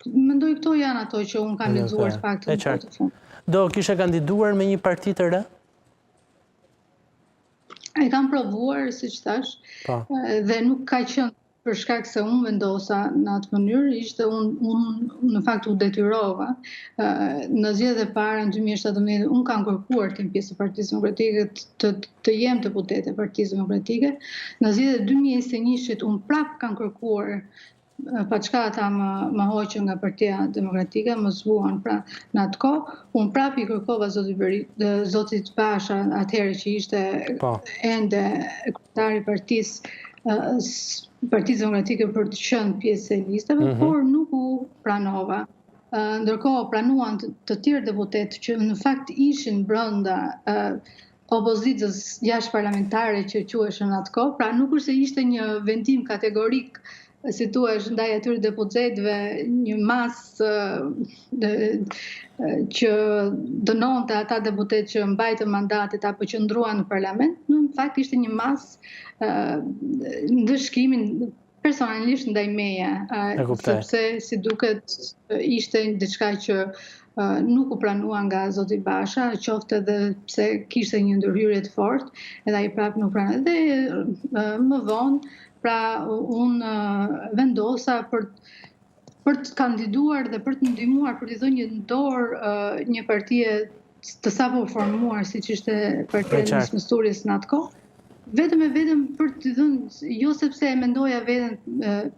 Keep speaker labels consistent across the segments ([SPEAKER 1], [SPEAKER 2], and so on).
[SPEAKER 1] Mendoj këto janë ato që unë kam lexuar të paktën në kohë të fundit.
[SPEAKER 2] Do kishe kandiduar me një parti të re?
[SPEAKER 1] E kam provuar, siç thash, dhe nuk ka qenë për shkak se unë vendosa në atë mënyrë, ishte unë në fakt u detyrova. Në zgjedhjet e para në 2017 unë kam kërkuar të jem pjesë e Partisë Demokratike, të jem deputete e Partisë Demokratike. Në zgjedhjet e 2021-shit unë prap kam kërkuar, pa çka ata më hoqën nga Partia Demokratike, më zbuan pra në atë kohë, unë prap i kërkova zotit Basha, atëherë që ishte ende kryetari i Partisë Demokratike për të qenë pjesë e listave, por nuk u pranova. Ndërkohë pranuan të tjerë deputetë që në fakt ishin brenda opozitës jashtëparlamentare që quheshin atë kohë, pra nuk është se ishte një vendim kategorik, si thuaç, ndaj atyre deputetëve, një masë që dënonte ata deputetë që mbajtën mandatet apo që ndruan në parlament, në fakt ishte një masë ndëshkimin personalisht ndaj meje, sepse si duket ishte diçka që nuk u pranua nga zoti Basha, qoftë edhe pse kishte një ndërhyrje të fortë, edhe ai prap nuk pranoi. Dhe më vonë, pra unë vendosa për të kandiduar dhe për të ndihmuar, për të dhënë një dorë një partie të sapo formuar, siç ishte Partia e Nismësurjes në atë kohë, vetëm e vetëm për të dhënë, jo sepse e mendoja veten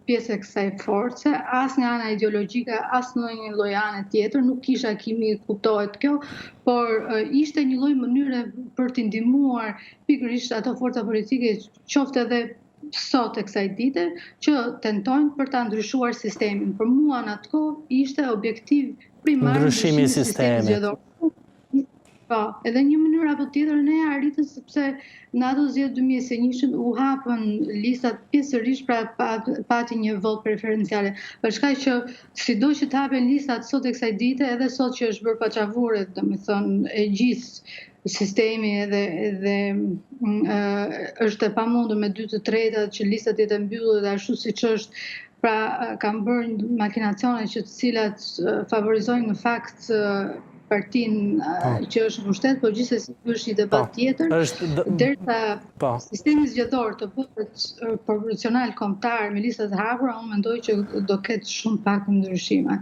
[SPEAKER 1] pjesë e kësaj force, as nga ana ideologjike, as në një lloj ane tjetër, nuk kisha kimi kuptohet kjo, por ishte një lloj mënyre për të ndihmuar pikërisht ato forca politike, qoftë edhe sot e kësaj dite, që tentojnë për ta ndryshuar sistemin. Për mua në atë kohë ishte objektiv primar
[SPEAKER 2] ndryshimi i sistemit
[SPEAKER 1] zgjedhor. Po, edhe një mënyrë apo tjetër ne arritëm, sepse në ato zgjedhje 2021 u hapën listat pjesërisht, pra pati një vot preferenciale. Për shkak që sido që të hapen listat sot e kësaj dite, edhe sot që është bërë paçavure, domethënë e gjithë sistemi edhe është e pamundur me 2/3 që listat jetë mbyllur dhe ashtu siç është, pra kanë bërë makinacione që të cilat favorizojnë në fakt partinë që është në pushtet, por gjithsesi është një debat tjetër, derisa sistemi zgjedhor të bëhet proporcional kombëtar me lista të hapura, unë mendoj që do ketë shumë pak ndryshime.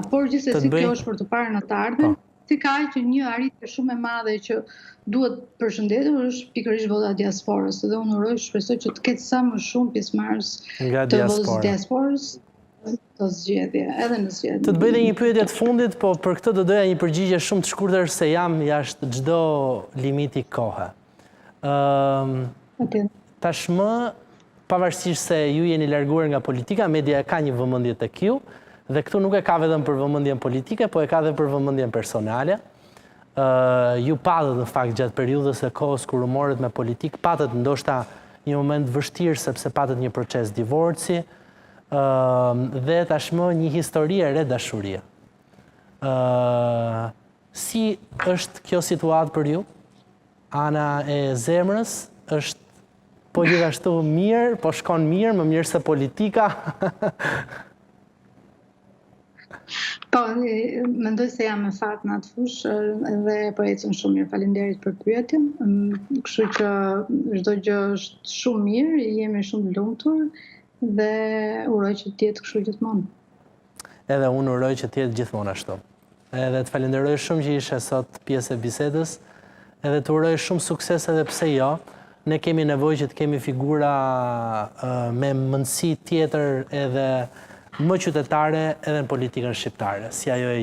[SPEAKER 1] Por gjithsesi kjo është për të parë në të ardhmen, si ka që një arritje shumë e madhe që duhet përshëndetur është pikërisht vota e diasporës, dhe unë uroj, shpresoj që të ketë sa më shumë pjesëmarrës të votës diasporës të zgjedhje, edhe në zgjedhje.
[SPEAKER 2] Të bëj një pyetje të fundit, po për këtë do doja një përgjigje shumë të shkurtër se jam jashtë çdo limiti kohe. Tashmë, pavarësisht se ju jeni larguar nga politika, media ka një vëmendje tek ju, dhe këtu nuk e ka vetëm për vëmendjen politike, po e ka edhe për vëmendjen personale. Ju patët në fakt gjatë periudhës së kohës kur u morët me politikë, patët ndoshta një moment vështirë sepse patët një proces divorci, dhe tashmë një histori e re dashurie. Si është kjo situatë për ju? Ana e zemrës është po gjithashtu mirë, po shkon mirë, më mirë se politika?
[SPEAKER 1] Po, mendoj se jam me fat në atë fushë dhe po ecën shumë mirë. Faleminderit për pyetjen. Kështu që çdo gjë është shumë mirë, jemi shumë të lumtur dhe uroj që të jetë kështu gjithmonë.
[SPEAKER 2] Edhe unë uroj që të jetë gjithmonë ashtu. Edhe të falenderoj shumë që ishe sot pjesë e bisedës, edhe të uroj shumë sukses edhe pse jo. Ne kemi nevojë që të kemi figura me mendësi tjetër edhe më qytetare edhe në politikën shqiptare, si ajo e